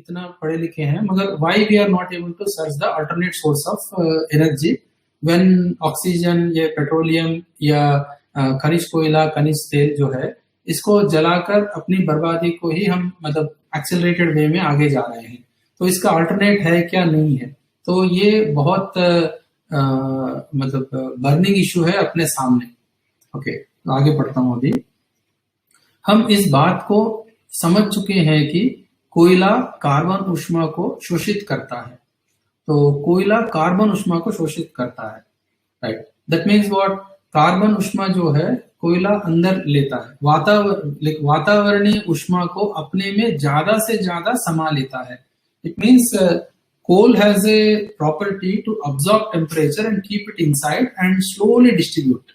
इतना पढ़े लिखे हैं, मगर why we are not able to search the alternate source of energy when oxygen या पेट्रोलियम या खनिज कोयला, खनिज तेल जो है, इसको जलाकर अपनी बर्बादी को ही हम मतलब एक्सेलरेटेड वे में आगे जा रहे हैं। तो इसका अल्टरनेट है क्या, नहीं है। तो ये बहुत मतलब बर्निंग इशू है अपने सामने। ओके, तो आगे पढ़ता हूं। अभी हम इस बात को समझ चुके हैं कि कोयला कार्बन ऊष्मा को शोषित करता है। तो कोयला कार्बन ऊष्मा को शोषित करता है, right. That means what, carbon ऊष्मा जो है कोयला अंदर लेता है, वातावरणीय ऊष्मा को अपने में ज्यादा से ज्यादा समा लेता है। It means coal has a property to absorb temperature and keep it inside and slowly distribute.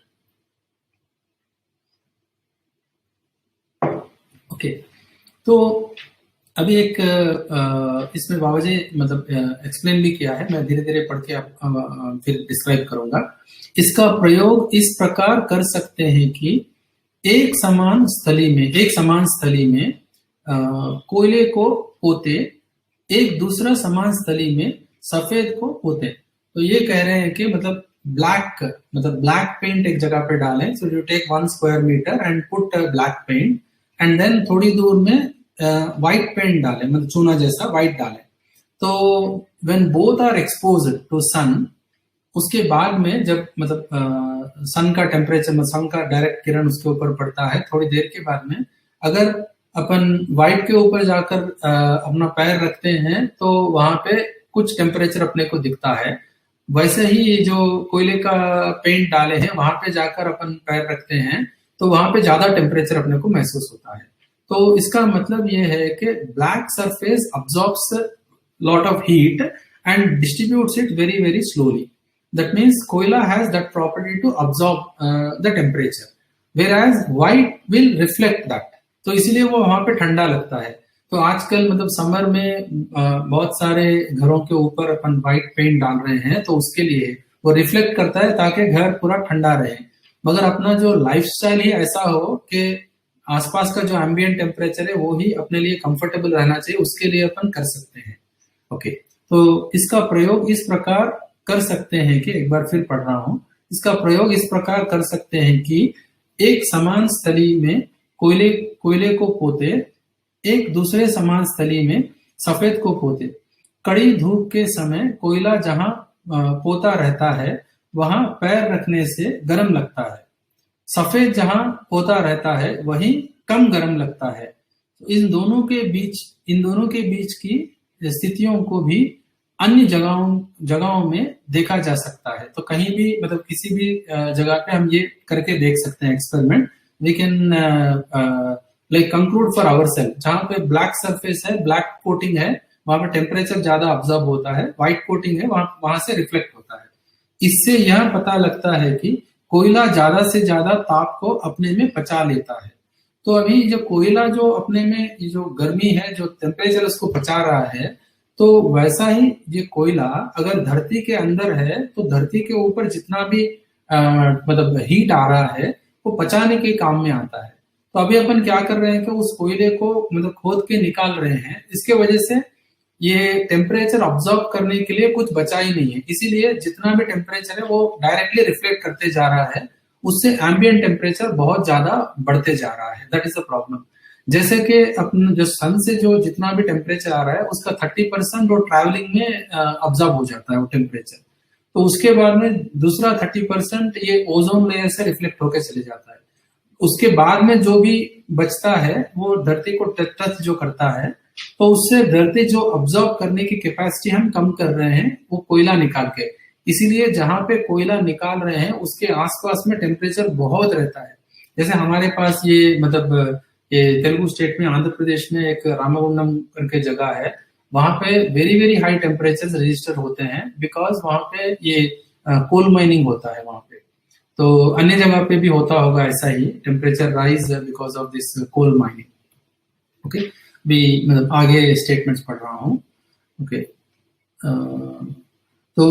Okay, तो अभी एक इसमें बाबा जी मतलब एक्सप्लेन भी किया है, मैं धीरे धीरे पढ़ के फिर डिस्क्राइब करूंगा। इसका प्रयोग इस प्रकार कर सकते हैं कि एक समान स्थली में कोयले को पोते, एक दूसरा समान स्थली में सफेद को पोते। तो ये कह रहे हैं कि मतलब ब्लैक पेंट एक जगह पे डालें। So you take 1 square metre and put black paint and then थोड़ी दूर में व्हाइट पेंट डालें, मतलब चूना जैसा व्हाइट डालें। तो when both are exposed to sun, उसके बाद में जब मतलब सन का टेम्परेचर, सन का डायरेक्ट किरण उसके ऊपर पड़ता है, थोड़ी देर के बाद में अगर अपन व्हाइट के ऊपर जाकर अपना पैर रखते हैं तो वहां पे कुछ टेम्परेचर अपने को दिखता है। वैसे ही जो कोयले का पेंट डाले हैं वहां पे जाकर अपन पैर रखते हैं तो वहां पे ज्यादा टेम्परेचर अपने को महसूस होता है। तो इसका मतलब ये है कि black surface absorbs lot of heat and distributes it very very slowly. That means कोयला has that property to absorb the temperature, whereas white will reflect that. तो इसीलिए वो वहां पे ठंडा लगता है। तो आजकल मतलब समर में बहुत सारे घरों के ऊपर अपन व्हाइट पेंट डाल रहे हैं, तो उसके लिए वो रिफ्लेक्ट करता है ताकि घर पूरा ठंडा रहे। मगर अपना जो लाइफस्टाइल ही ऐसा हो कि आसपास का जो एम्बिएंट टेम्परेचर है वो ही अपने लिए कंफर्टेबल रहना चाहिए, उसके लिए अपन कर सकते हैं। ओके, तो इसका प्रयोग इस प्रकार कर सकते हैं कि, एक बार फिर पढ़ रहा हूं, इसका प्रयोग इस प्रकार कर सकते हैं कि एक समान स्थली में कोयले को पोते, एक दूसरे समान स्थली में सफेद को पोते। कड़ी धूप के समय कोयला जहां पोता रहता है वहां पैर रखने से गर्म लगता है, सफेद जहां पोता रहता है वहीं कम गर्म लगता है। तो इन दोनों के बीच की स्थितियों को भी अन्य जगहों में देखा जा सकता है। तो कहीं भी मतलब किसी भी जगह पे हम ये करके देख सकते हैं experiment. We can like conclude for ourselves, जहां पे ब्लैक सरफेस है, ब्लैक कोटिंग है, वहां पे टेम्परेचर ज्यादा ऑब्जर्व होता है, व्हाइट कोटिंग है वहां से रिफ्लेक्ट होता है। इससे यह पता लगता है कि कोयला ज्यादा से ज्यादा ताप को अपने में पचा लेता है। तो अभी जो कोयला जो अपने में जो गर्मी है, जो टेम्परेचर उसको पचा रहा है, तो वैसा ही ये कोयला अगर धरती के अंदर है तो धरती के ऊपर जितना भी मतलब हीट आ रहा है वो पचाने के काम में आता है। तो अभी अपन क्या कर रहे हैं कि उस कोयले को मतलब खोद के निकाल रहे हैं, इसके वजह से ये टेम्परेचर ऑब्जर्व करने के लिए कुछ बचा ही नहीं है। इसीलिए जितना भी टेम्परेचर है वो डायरेक्टली रिफ्लेक्ट करते जा रहा है, उससे एम्बिएंट टेम्परेचर बहुत ज्यादा बढ़ते जा रहा है। That is a problem. जैसे कि अपना जो सन से जो जितना भी टेम्परेचर आ रहा है उसका 30% वो ट्रैवलिंग में ऑब्जर्व हो जाता है वो टेम्परेचर। तो उसके बाद में दूसरा 30% ये ओजोन लेयर से रिफ्लेक्ट होकर चले जाता है। उसके बाद में जो भी बचता है वो धरती को टच जो करता है, तो उससे धरती जो ऑब्जर्व करने की कैपेसिटी हम कम कर रहे हैं वो कोयला निकाल के। इसीलिए जहां पे कोयला निकाल रहे हैं उसके आसपास में टेम्परेचर बहुत रहता है। जैसे हमारे पास ये मतलब ये तेलुगु स्टेट में, आंध्र प्रदेश में एक रामागुंडम करके जगह है, वहां पे very very high temperature register होते हैं, बिकॉज वहां पे ये कोल माइनिंग होता है वहां पे। तो अन्य जगह पे भी होता होगा ऐसा ही, temperature rise because of this coal mining. Okay, भी मतलब आगे स्टेटमेंट्स पढ़ रहा हूँ। ओके, तो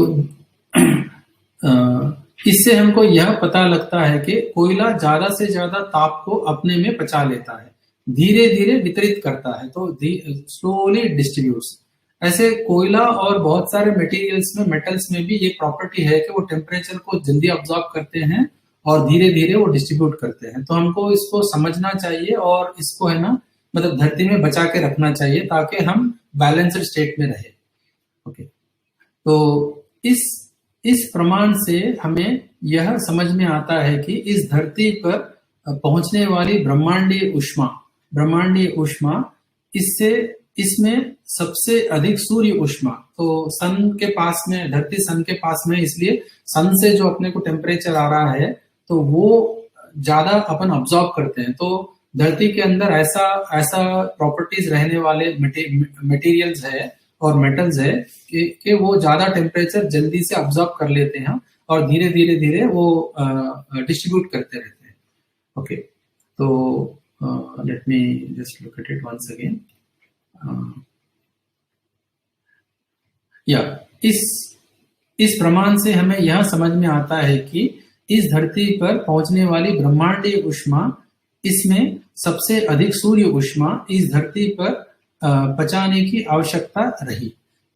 इससे हमको यह पता लगता है कि कोयला ज्यादा से ज्यादा ताप को अपने में पचा लेता है। धीरे धीरे वितरित करता है, तो स्लोली डिस्ट्रीब्यूट्स। ऐसे कोयला और बहुत सारे मटेरियल्स में, मेटल्स में भी ये प्रॉपर्टी है कि वो टेम्परेचर को जल्दी ऑब्जॉर्ब करते हैं और धीरे धीरे वो डिस्ट्रीब्यूट करते हैं। तो हमको इसको समझना चाहिए और इसको है ना मतलब धरती में बचा के रखना चाहिए ताकि हम बैलेंस्ड स्टेट में रहे। ओके, तो इस प्रमाण से हमें यह समझ में आता है कि इस धरती पर पहुंचने वाली ब्रह्मांडीय ऊष्मा इसमें सबसे अधिक सूर्य ऊष्मा, तो सन के पास में, धरती सन के पास में, इसलिए सन से जो अपने को टेम्परेचर आ रहा है तो वो ज्यादा अपन ऑब्जॉर्व करते हैं। तो धरती के अंदर ऐसा प्रॉपर्टीज रहने वाले मटेरियल्स है और मेटल्स है कि वो ज्यादा टेम्परेचर जल्दी से ऑब्जॉर्व कर लेते हैं और धीरे धीरे वो डिस्ट्रीब्यूट करते रहते हैं। ओके, तो let me just look at it once again. इस प्रमाण से हमें यह समझ में आता है कि इस धरती पर पहुंचने वाली ब्रह्मांडीय ऊष्मा, इसमें सबसे अधिक सूर्य ऊष्मा इस धरती पर पचाने की आवश्यकता रही।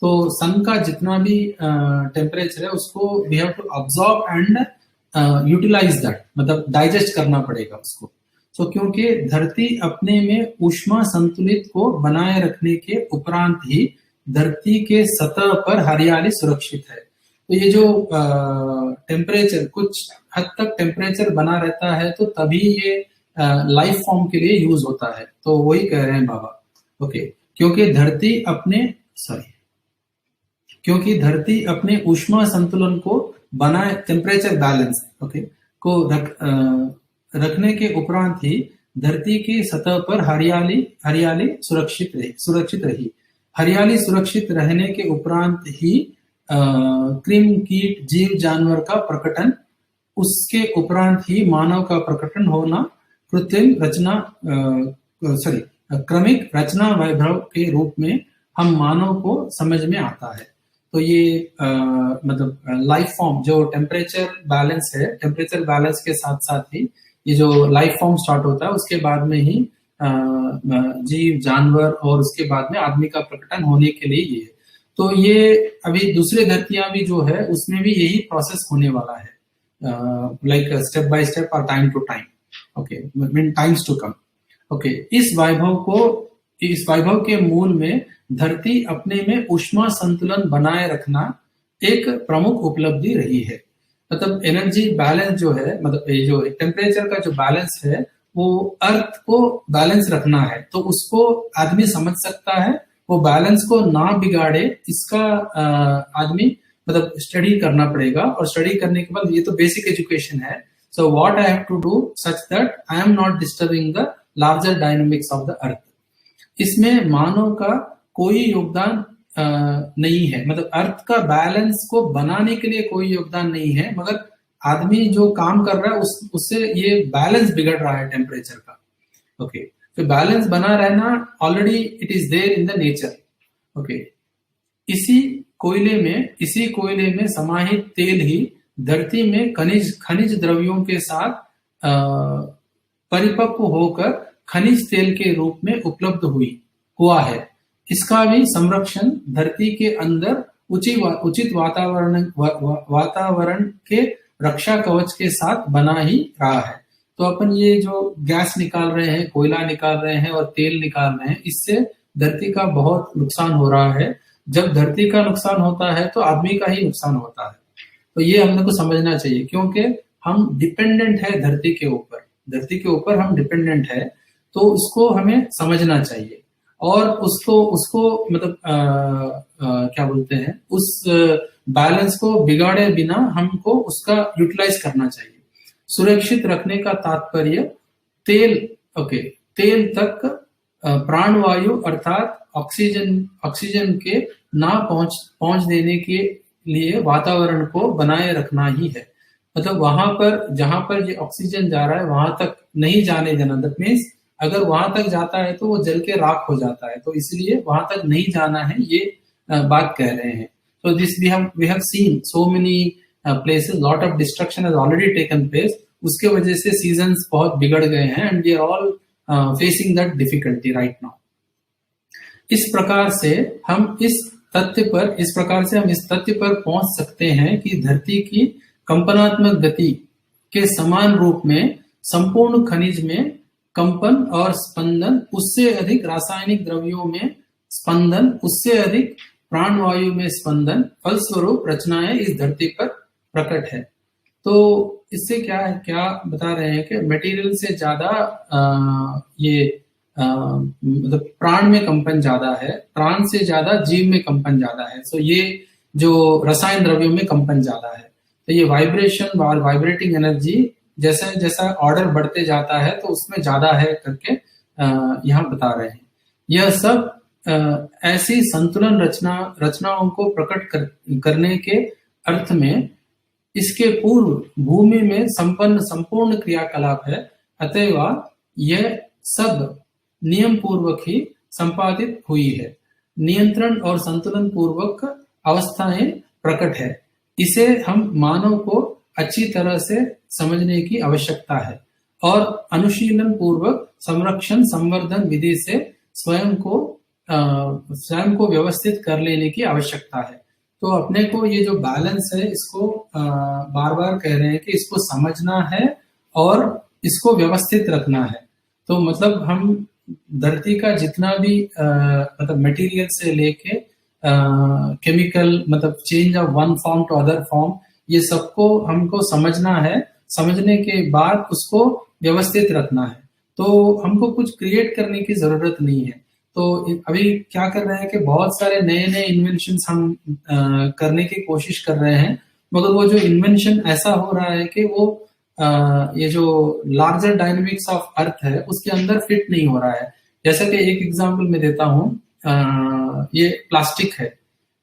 तो सन का जितना भी टेम्परेचर है उसको we have to absorb and utilize that, मतलब डाइजेस्ट करना पड़ेगा उसको। तो क्योंकि धरती अपने में ऊष्मा संतुलित को बनाए रखने के उपरांत ही धरती के सतह पर हरियाली सुरक्षित है। तो ये जो टेम्परेचर कुछ हद तक टेम्परेचर बना रहता है तो तभी ये लाइफ फॉर्म के लिए यूज होता है। तो वही कह रहे हैं बाबा। ओके, क्योंकि धरती अपने ऊष्मा संतुलन को बनाए, टेम्परेचर बैलेंस को रखने के उपरांत ही धरती की सतह पर हरियाली सुरक्षित रही। हरियाली सुरक्षित रहने के उपरांत ही कृमि कीट जीव जानवर का प्रकटन, उसके उपरांत ही मानव का प्रकटन होना क्रमिक रचना वैभव के रूप में हम मानव को समझ में आता है। तो ये मतलब लाइफ फॉर्म जो टेम्परेचर बैलेंस है, टेम्परेचर बैलेंस के साथ साथ ही ये जो लाइफ फॉर्म स्टार्ट होता है उसके बाद में ही जीव जानवर और उसके बाद में आदमी का प्रकटन होने के लिए ये है। तो ये अभी दूसरे धरतियां भी जो है उसमें भी यही प्रोसेस होने वाला है, लाइक स्टेप बाय स्टेप और time to time. Okay, mean times to come. Okay, इस वैभव के मूल में धरती अपने में ऊष्मा संतुलन बनाए रखना एक प्रमुख उपलब्धि रही है। मतलब एनर्जी बैलेंस जो है, मतलब ये जो टेम्परेचर का जो बैलेंस है वो अर्थ को बैलेंस रखना है। तो उसको आदमी समझ सकता है, वो बैलेंस को ना बिगाड़े इसका आदमी मतलब स्टडी करना पड़ेगा। और स्टडी करने के बाद, ये तो बेसिक एजुकेशन है, so what I have to do such that I am not disturbing the larger dynamics of the earth. इसमें मानव का कोई योगदान नहीं है, मतलब अर्थ का बैलेंस को बनाने के लिए कोई योगदान नहीं है, मगर आदमी जो काम कर रहा है उससे ये बैलेंस बिगड़ रहा है टेम्परेचर का। ओके, तो बैलेंस बना रहना already it is there in the nature. Okay, इसी कोयले में समाहित तेल ही धरती में खनिज द्रव्यों के साथ परिपक्व होकर खनिज तेल के रूप में उपलब्ध हुआ है। इसका भी संरक्षण धरती के अंदर उचित वातावरण के रक्षा कवच के साथ बना ही रहा है। तो अपन ये जो गैस निकाल रहे हैं, कोयला निकाल रहे हैं और तेल निकाल रहे हैं, इससे धरती का बहुत नुकसान हो रहा है। जब धरती का नुकसान होता है तो आदमी का ही नुकसान होता है। तो ये हमने को समझना चाहिए, क्योंकि हम डिपेंडेंट है धरती के ऊपर हम डिपेंडेंट है, तो उसको हमें समझना चाहिए और उसको मतलब क्या बोलते हैं, उस बैलेंस को बिगाड़े बिना हमको उसका यूटिलाइज करना चाहिए। सुरक्षित रखने का तात्पर्य तेल तक प्राणवायु अर्थात ऑक्सीजन के ना पहुंच देने के लिए वातावरण को बनाए रखना ही है। मतलब वहां पर जहां पर ये ऑक्सीजन जा रहा है वहां तक नहीं जाने देना। दैट मीन्स अगर वहां तक जाता है तो वो जल के राख हो जाता है, तो इसलिए वहां तक नहीं जाना है, ये बात कह रहे हैं। तो this we have seen so many places, lot of destruction has already taken place. उसके वजह से सीजन्स बहुत बिगड़ गए हैं and we are all facing that difficulty right now. इस प्रकार से हम इस तथ्य पर पहुंच सकते हैं कि धरती की कंपनात्मक गति के समान रूप में संपूर्ण खनिज में कंपन और स्पंदन, उससे अधिक रासायनिक द्रव्यों में स्पंदन, उससे अधिक प्राणवायु में स्पंदन, फलस्वरूप रचनाएं इस धरती पर प्रकट है। तो इससे क्या बता रहे हैं कि मटेरियल से ज्यादा मतलब प्राण में कंपन ज्यादा है, प्राण से ज्यादा जीव में कंपन ज्यादा है। सो ये जो रसायन द्रव्यों में कंपन ज्यादा है, तो ये वाइब्रेशन और वाइब्रेटिंग एनर्जी जैसा जैसा ऑर्डर बढ़ते जाता है तो उसमें ज्यादा है करके यहाँ बता रहे हैं। यह सब ऐसी संतुलन रचनाओं को प्रकट करने के अर्थ में इसके पूर्व भूमि में संपन्न संपूर्ण क्रियाकलाप है, अतएव यह सब नियम पूर्वक ही संपादित हुई है। नियंत्रण और संतुलन पूर्वक अवस्थाएं प्रकट है। इसे हम मानव को अच्छी तरह से समझने की आवश्यकता है और अनुशीलन पूर्वक संरक्षण संवर्धन विधि से स्वयं को व्यवस्थित कर लेने की आवश्यकता है। तो अपने को ये जो बैलेंस है इसको बार बार कह रहे हैं कि इसको समझना है और इसको व्यवस्थित रखना है। तो मतलब हम धरती का जितना भी मतलब मटेरियल से लेके केमिकल, मतलब change of one form to other form, ये सबको हमको समझना है। समझने के बाद उसको व्यवस्थित रखना है। तो हमको कुछ क्रिएट करने की जरूरत नहीं है। तो अभी क्या कर रहे हैं कि बहुत सारे नए नए इन्वेंशंस हम करने की कोशिश कर रहे हैं, मगर वो जो इन्वेंशन ऐसा हो रहा है कि वो ये जो लार्जर डायनेमिक्स ऑफ अर्थ है उसके अंदर फिट नहीं हो रहा है। जैसा कि एक एग्जांपल मैं देता हूँ, ये प्लास्टिक है,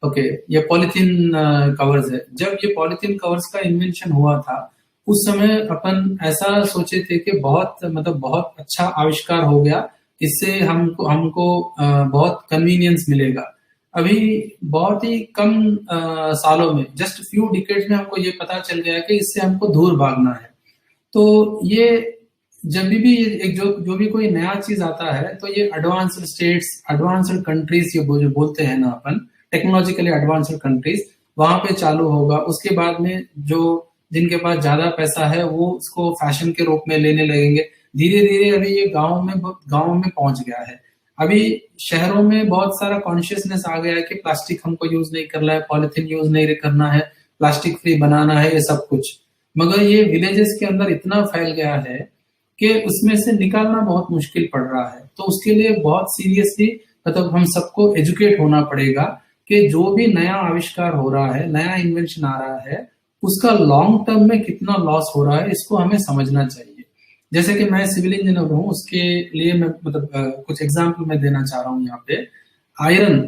ओके, ये पॉलिथीन कवर्स है। जब ये पॉलिथीन कवर्स का इन्वेंशन हुआ था उस समय अपन ऐसा सोचे थे कि बहुत अच्छा आविष्कार हो गया, इससे हमको बहुत कन्वीनियंस मिलेगा। अभी बहुत ही कम सालों में, जस्ट फ्यू डिकेड्स में हमको ये पता चल गया कि इससे हमको दूर भागना है। तो ये जब भी एक जो भी कोई नया चीज आता है तो ये एडवांस्ड स्टेट्स, एडवांस्ड कंट्रीज, ये जो बोलते हैं ना अपन, टेक्नोलॉजिकली एडवांस्ड कंट्रीज, वहां पे चालू होगा। उसके बाद में जो जिनके पास ज्यादा पैसा है वो उसको फैशन के रूप में लेने लगेंगे। धीरे धीरे अभी ये गांव में पहुंच गया है। अभी शहरों में बहुत सारा कॉन्शियसनेस आ गया है कि प्लास्टिक हमको यूज नहीं करना है, पॉलिथीन यूज नहीं करना है, प्लास्टिक फ्री बनाना है, ये सब कुछ। मगर ये विलेजेस के अंदर इतना फैल गया है कि उसमें से निकालना बहुत मुश्किल पड़ रहा है। तो उसके लिए बहुत सीरियसली मतलब हम सबको एजुकेट होना पड़ेगा कि जो भी नया आविष्कार हो रहा है, नया इन्वेंशन आ रहा है, उसका लॉन्ग टर्म में कितना लॉस हो रहा है इसको हमें समझना चाहिए। जैसे कि मैं सिविल इंजीनियर हूँ, उसके लिए मैं कुछ एग्जाम्पल मैं देना चाह रहा हूँ यहाँ पे। आयरन,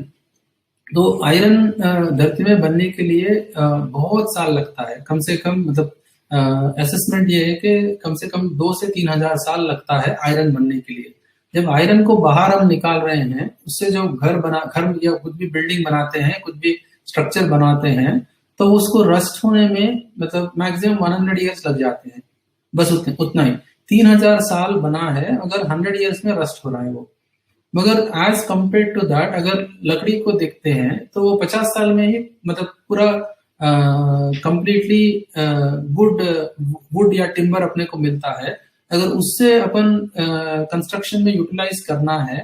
तो आयरन धरती में बनने के लिए बहुत साल लगता है, कम से कम असेसमेंट ये है कि कम से कम 2 से 3 हजार साल लगता है आयरन बनने के लिए। जब आयरन को बाहर हम निकाल रहे हैं, उससे जो घर या कुछ भी बिल्डिंग बनाते हैं, कुछ भी स्ट्रक्चर बनाते हैं, तो उसको रस्ट होने में मैक्सिमम 100 ईयर्स लग जाते हैं, बस उतना ही। 3000 साल बना है, अगर 100 ईयर्स में रस्ट हो रहा है वो। मगर एज कंपेयर टू दैट अगर लकड़ी को देखते हैं तो वो 50 साल में ही पूरा कंप्लीटली वुड या टिम्बर अपने को मिलता है। अगर उससे अपन कंस्ट्रक्शन में यूटिलाइज करना है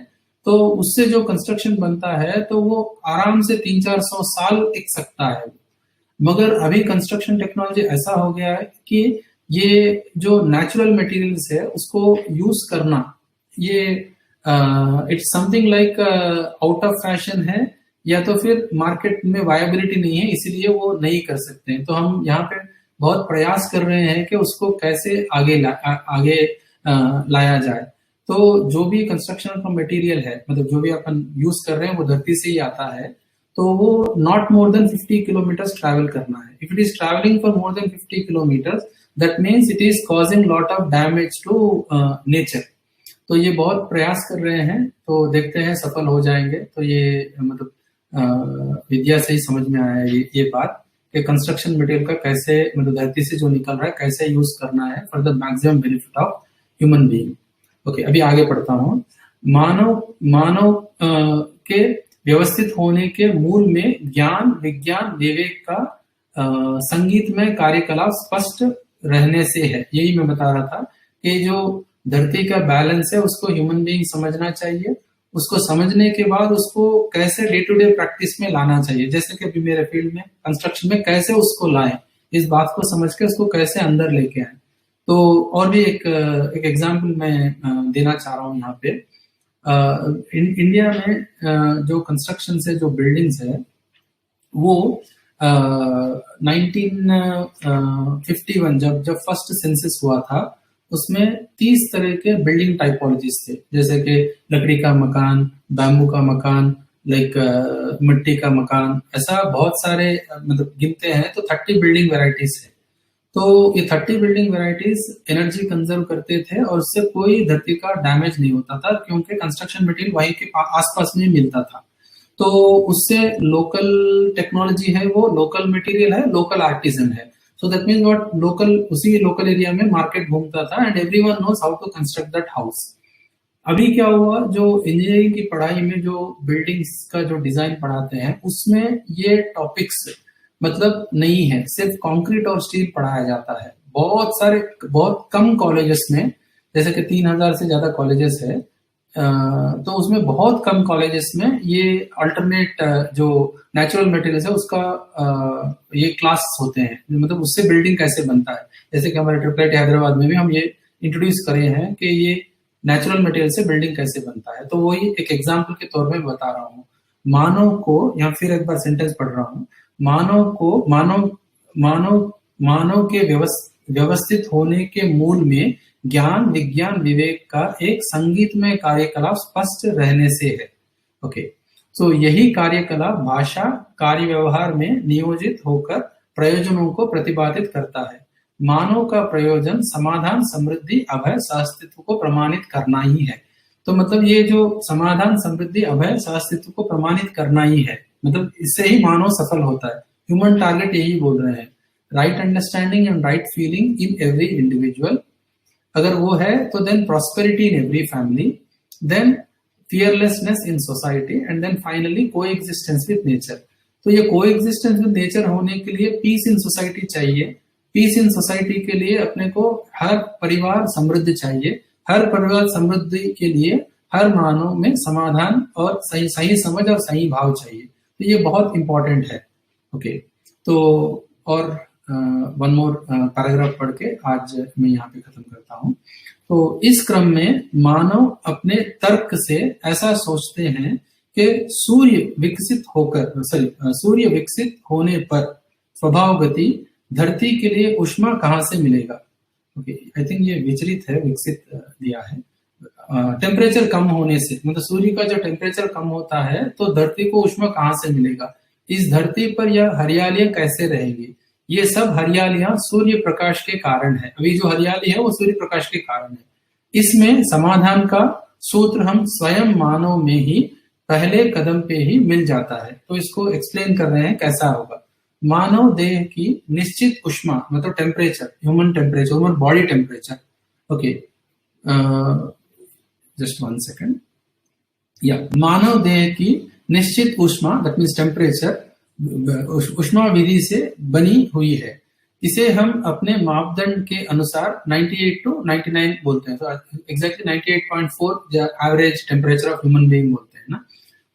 तो उससे जो कंस्ट्रक्शन बनता है तो वो आराम से 300-400 साल टिक सकता है। मगर अभी कंस्ट्रक्शन टेक्नोलॉजी ऐसा हो गया है कि ये जो नेचुरल मटेरियल्स है उसको यूज करना, ये it's something like out of fashion है, या तो फिर मार्केट में वायबिलिटी नहीं है, इसीलिए वो नहीं कर सकते हैं। तो हम यहाँ पे बहुत प्रयास कर रहे हैं कि उसको कैसे आगे लाया जाए। तो जो भी कंस्ट्रक्शन का मटेरियल है, जो भी अपन यूज कर रहे हैं वो धरती से ही आता है, तो वो not more than 50 kilometre travel करना है। If it is travelling for more than 50 kilometre, that means it is causing lot of damage to nature. तो ये बहुत प्रयास कर रहे हैं, तो देखते हैं सफल हो जाएंगे। तो ये विद्या से ही समझ में आया है ये बात कि कंस्ट्रक्शन मटेरियल का कैसे धरती से जो निकल रहा है कैसे यूज करना है for the maximum benefit of human being. Okay, अभी आगे पढ़ता हूँ। मानव मानव के व्यवस्थित होने के मूल में ज्ञान, विज्ञान, विवेक का संगीतमय कार्यकलाप स्पष्ट रहने से है। यही मैं बता रहा था कि जो धरती का बैलेंस है उसको ह्यूमन बीइंग समझना चाहिए। उसको समझने के बाद उसको कैसे डे टू डे प्रैक्टिस में लाना चाहिए, जैसे कि अभी मेरे फील्ड में कंस्ट्रक्शन में कैसे उसको लाएं, इस बात को समझ के उसको कैसे अंदर लेके आए। तो और भी एक एग्जाम्पल मैं देना चाह रहा हूँ यहाँ पे। इंडिया में जो कंस्ट्रक्शन से जो बिल्डिंग्स है वो 1951 जब फर्स्ट सेंसस हुआ था उसमें 30 तरह के बिल्डिंग टाइपोलॉजीज थे, जैसे कि लकड़ी का मकान, बैम्बू का मकान, लाइक मिट्टी का मकान, ऐसा बहुत सारे मतलब गिनते हैं तो 30 बिल्डिंग वेराइटीज है। तो ये 30 बिल्डिंग वेराइटीज एनर्जी कंजर्व करते थे और उससे कोई धरती का डैमेज नहीं होता था क्योंकि कंस्ट्रक्शन मटेरियल वहीं के आसपास में मिलता था। तो उससे लोकल टेक्नोलॉजी है, वो लोकल मटेरियल है, लोकल आर्टिजन है। So that means what, local उसी लोकल एरिया में मार्केट घूमता था and everyone knows how to construct that house. अभी क्या हुआ, जो इंजीनियरिंग की पढ़ाई में जो बिल्डिंग्स का जो डिजाइन पढ़ाते हैं उसमें ये टॉपिक्स मतलब नहीं है, सिर्फ कंक्रीट और स्टील पढ़ाया जाता है। बहुत कम कॉलेजेस में, जैसे कि 3000 से ज्यादा कॉलेजेस है, तो उसमें बहुत कम कॉलेजेस में ये अल्टरनेट जो नेचुरल मटेरियल है उसका ये क्लास होते हैं, मतलब उससे बिल्डिंग कैसे बनता है। जैसे कि हमारे ट्रिपल आईटी हैदराबाद में भी हम ये इंट्रोड्यूस करे हैं कि ये नेचुरल मटेरियल से बिल्डिंग कैसे बनता है। तो वही एक एग्जाम्पल के तौर में बता रहा हूँ। मानव को, या फिर एक बार सेंटेंस पढ़ रहा हूँ, मानव के व्यवस्थित होने के मूल में ज्ञान, विज्ञान, विवेक का एक संगीतमय कार्यकलाप स्पष्ट रहने से है। ओके, तो यही कार्यकलाप भाषा कार्य व्यवहार में नियोजित होकर प्रयोजनों को प्रतिपादित करता है। मानव का प्रयोजन समाधान, समृद्धि, अभय, सहअस्तित्व को प्रमाणित करना ही है। तो मतलब ये जो समाधान, समृद्धि, अभय, सहअस्तित्व को प्रमाणित करना ही है, मतलब इससे ही मानव सफल होता है। ह्यूमन टारगेट यही बोल रहे हैं, right understanding and right feeling in every individual. अगर वो है तो then prosperity in every family, then fearlessness in society, and then finally coexistence with nature. तो ये को एग्जिस्टेंस विद नेचर होने के लिए पीस इन सोसाइटी चाहिए। पीस इन सोसाइटी के लिए अपने को हर परिवार समृद्ध चाहिए। हर परिवार समृद्धि के लिए हर मानव में समाधान और सही समझ और सही भाव चाहिए। तो ये बहुत इंपॉर्टेंट है। ओके, तो और वन मोर पैराग्राफ पढ़ के आज मैं यहाँ पे खत्म करता हूँ। तो इस क्रम में मानव अपने तर्क से ऐसा सोचते हैं कि सूर्य विकसित होने पर स्वभावगति धरती के लिए ऊष्मा कहाँ से मिलेगा। ओके, आई थिंक ये विचलित है, विकसित दिया है। टेम्परेचर कम होने से, मतलब सूर्य का जो टेम्परेचर कम होता है तो धरती को ऊष्मा कहाँ से मिलेगा। इस धरती पर यह हरियालियां कैसे रहेंगी। ये सब हरियालियां सूर्य प्रकाश के कारण है। अभी जो हरियाली है वो सूर्य प्रकाश के कारण है। इसमें समाधान का सूत्र हम स्वयं मानव में ही पहले कदम पे ही मिल जाता है। तो इसको एक्सप्लेन कर रहे हैं कैसा होगा। मानव देह की निश्चित ऊष्मा, मतलब temperature, human body temperature. Okay, just 1 second. या मानव देह की निश्चित ऊष्मा, दैट मीन्स टेम्परेचर, ऊष्मा विधि से बनी हुई है। इसे हम अपने मापदंड के अनुसार 98 to 99 बोलते हैं। तो exactly 98.4 average temperature of human being बोलते हैं ना।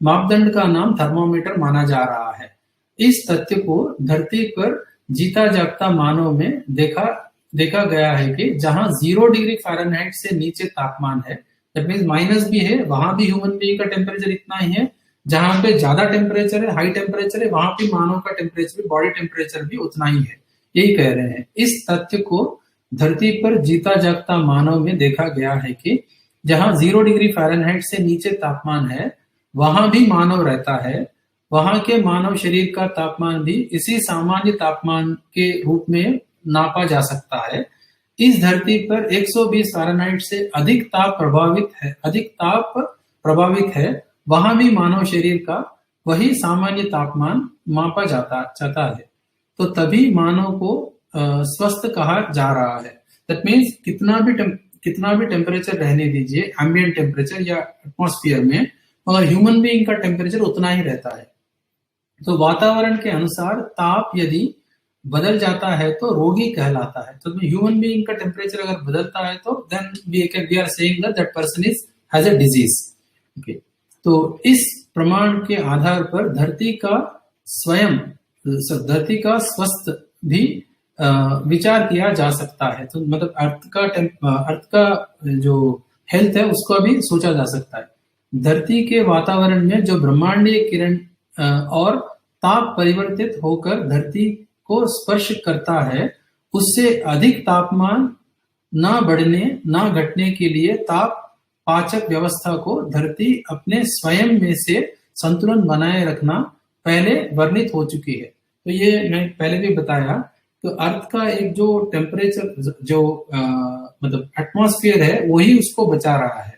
मापदंड का नाम थर्मोमीटर माना जा रहा है। इस तथ्य को धरती पर जीता जागता मानव में देखा गया है कि जहां 0 डिग्री फ़ारेनहाइट से नीचे तापमान है, दैट मीन्स माइनस भी है, वहां भी ह्यूमन बीइंग का टेम्परेचर इतना ही है। जहां पे ज्यादा टेम्परेचर है, हाई टेम्परेचर है, वहां पे मानव का टेम्परेचर भी, बॉडी टेम्परेचर भी उतना ही है। यही कह रहे हैं। इस तथ्य को धरती पर जीता जागता मानव में देखा गया है कि जहां 0 डिग्री फ़ारेनहाइट से नीचे तापमान है वहां भी मानव रहता है। वहां के मानव शरीर का तापमान भी इसी सामान्य तापमान के रूप में नापा जा सकता है। इस धरती पर 120 फ़ारेनहाइट से अधिक ताप प्रभावित है, वहां भी मानव शरीर का वही सामान्य तापमान मापा जाता है। तो तभी मानव को स्वस्थ कहा जा रहा है। दैट मीन्स कितना भी टेम्परेचर रहने दीजिए, एम्बिएंट टेम्परेचर या एटमॉस्फेयर में, मगर ह्यूमन बीइंग का टेम्परेचर उतना ही रहता है। तो वातावरण के अनुसार ताप यदि बदल जाता है तो रोगी कहलाता है। तो ह्यूमन बीइंग का टेम्परेचर अगर बदलता है तो then we are saying that person is has a disease. Okay, तो इस प्रमाण के आधार पर धरती का स्वस्थ भी विचार किया जा सकता है। तो मतलब अर्थ का जो हेल्थ है उसका भी सोचा जा सकता है। धरती के वातावरण में जो ब्रह्मांडीय किरण और ताप परिवर्तित होकर धरती को स्पर्श करता है, उससे अधिक तापमान ना बढ़ने ना घटने के लिए ताप पाचक व्यवस्था को धरती अपने स्वयं में से संतुलन बनाए रखना पहले वर्णित हो चुकी है। तो ये मैं पहले भी बताया, तो अर्थ का एक जो टेम्परेचर जो मतलब एटमॉस्फेयर है वही उसको बचा रहा है।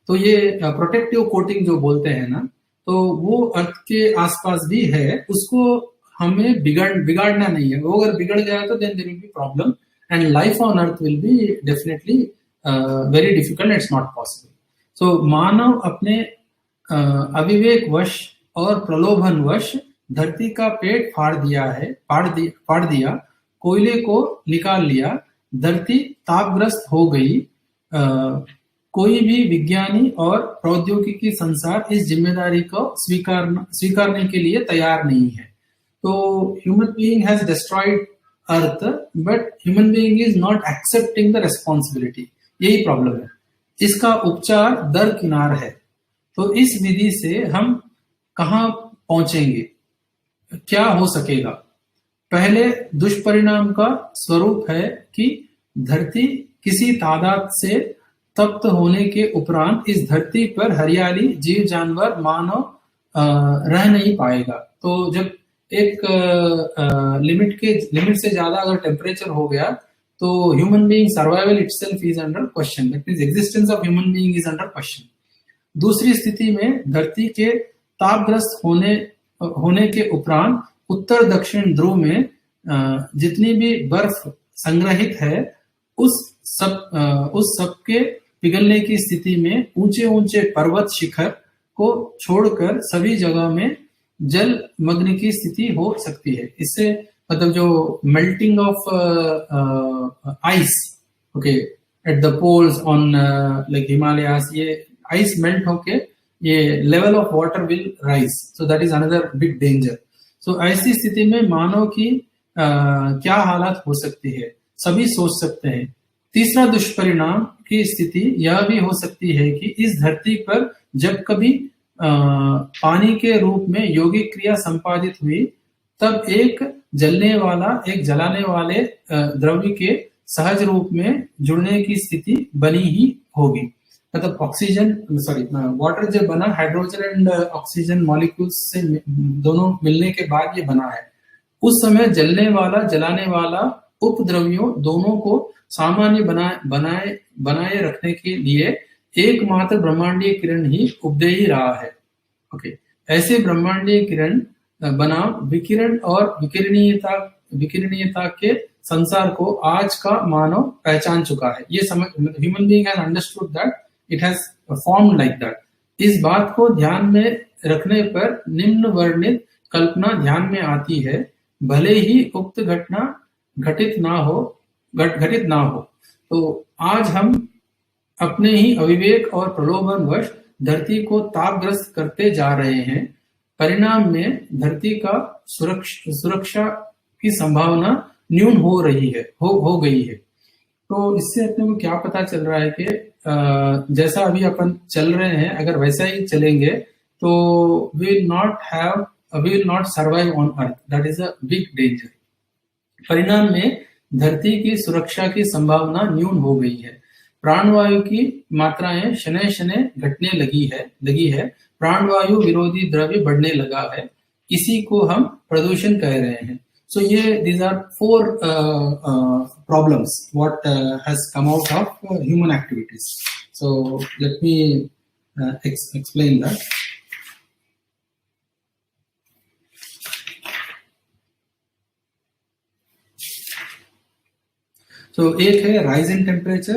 तो ये प्रोटेक्टिव कोटिंग जो बोलते हैं ना, तो वो अर्थ के आसपास भी है, उसको हमें बिगाड़ना नहीं है। वो अगर बिगड़ गया तो then there will be problem and life on earth will be definitely very difficult, it's not possible. So मानव अपने अविवेकवश और प्रलोभनवश धरती का पेट फाड़ दिया, कोयले को निकाल लिया, धरती तापग्रस्त हो गई। कोई भी विज्ञानी और प्रौद्योगिकी संसार इस जिम्मेदारी को स्वीकारने के लिए तैयार नहीं है। तो human being has destroyed earth, but human being is not accepting the responsibility. यही प्रॉब्लम है। इसका उपचार दरकिनार है। तो इस विधि से हम कहाँ पहुंचेंगे, क्या हो सकेगा? पहले दुष्परिणाम का स्वरूप है कि धरती किसी तादाद से तप्त होने के उपरांत इस धरती पर हरियाली, जीव जानवर, मानव रह नहीं पाएगा। तो जब एक लिमिट से ज्यादा अगर टेम्परेचर हो गया तो human being survival itself is under question, that means existence of human being is under question. दूसरी स्थिति में धरती के तापग्रस्त होने के उपरांत उत्तर दक्षिण ध्रुव में जितनी भी बर्फ संग्रहित है उस सब के पिघलने की स्थिति में ऊंचे ऊंचे पर्वत शिखर को छोड़कर सभी जगह में जल मग्न की स्थिति हो सकती है। इससे मतलब जो melting of ice, okay, at the poles on like Himalayas, ये आइस मेल्ट होके ये level of water will rise, so that is another big danger. So ऐसी स्थिति में मानव की क्या हालत हो सकती है, सभी सोच सकते हैं। तीसरा दुष्परिणाम की स्थिति यह भी हो सकती है कि इस धरती पर जब कभी पानी के रूप में यौगिक क्रिया संपादित हुई, तब एक जलाने वाले द्रव्य के सहज रूप में जुड़ने की स्थिति बनी ही होगी। मतलब वाटर जब बना, हाइड्रोजन एंड ऑक्सीजन मॉलिक्यूल्स से दोनों मिलने के बाद ये बना है। उस समय जलाने वाला उपद्रव्यों दोनों को सामान्य बनाए रखने के लिए एकमात्र ब्रह्मांडीय किरण ही उपदेयी रहा है। ओके, ऐसे ब्रह्मांडीय किरण बनाम विकिरण और विकिरणीयता के संसार को आज का मानव पहचान चुका है। ये समझ, human being has understood that it has formed like that. इस बात को ध्यान में रखने पर निम्न वर्णित कल्पना ध्यान में आती है, भले ही उक्त घटना घटित ना हो। तो आज हम अपने ही अविवेक और प्रलोभनवश धरती को तापग्रस्त करते जा रहे हैं। परिणाम में धरती का सुरक्षा की संभावना न्यून हो गई है। तो इससे अपने को क्या पता चल रहा है कि जैसा अभी अपन चल रहे हैं, अगर वैसा ही चलेंगे तो we will not survive on earth. That is a big danger. परिणाम में धरती की सुरक्षा की संभावना न्यून हो गई है। प्राणवायु की मात्राएं शनय शनय घटने लगी है। प्राणवायु विरोधी द्रव्य बढ़ने लगा है। इसी को हम प्रदूषण कह रहे हैं। So these are 4 problems what has come out of human activities. So let me explain that. तो एक है राइज इन टेम्परेचर,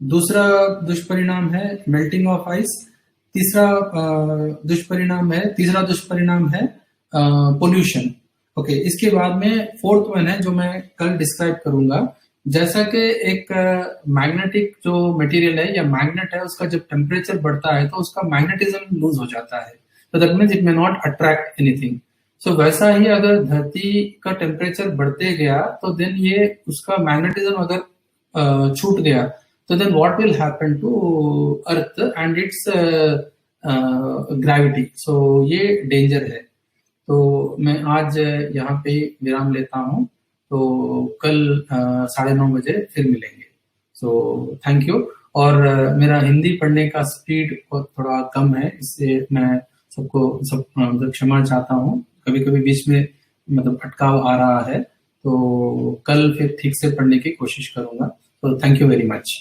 दूसरा दुष्परिणाम है मेल्टिंग ऑफ आइस। तीसरा दुष्परिणाम है पोल्यूशन। ओके, इसके बाद में फोर्थ वन है जो मैं कल डिस्क्राइब करूंगा। जैसा कि एक मैग्नेटिक जो मटेरियल है या मैग्नेट है, उसका जब टेम्परेचर बढ़ता है तो उसका मैग्नेटिज्म लूज हो जाता है, तो that means it may not attract anything. So वैसा ही अगर धरती का टेम्परेचर बढ़ते गया तो देन ये उसका मैग्नेटिज्म अगर छूट गया तो then what will happen to earth and its gravity. So ये डेंजर है। तो मैं आज यहाँ पे विराम लेता हूँ। तो कल 9:30 बजे फिर मिलेंगे। So thank you. और मेरा हिंदी पढ़ने का स्पीड थोड़ा कम है, इससे मैं मतलब क्षमा चाहता हूँ। कभी कभी बीच में मतलब अटकाव आ रहा है, तो कल फिर ठीक से पढ़ने की कोशिश करूंगा। तो थैंक यू वेरी मच।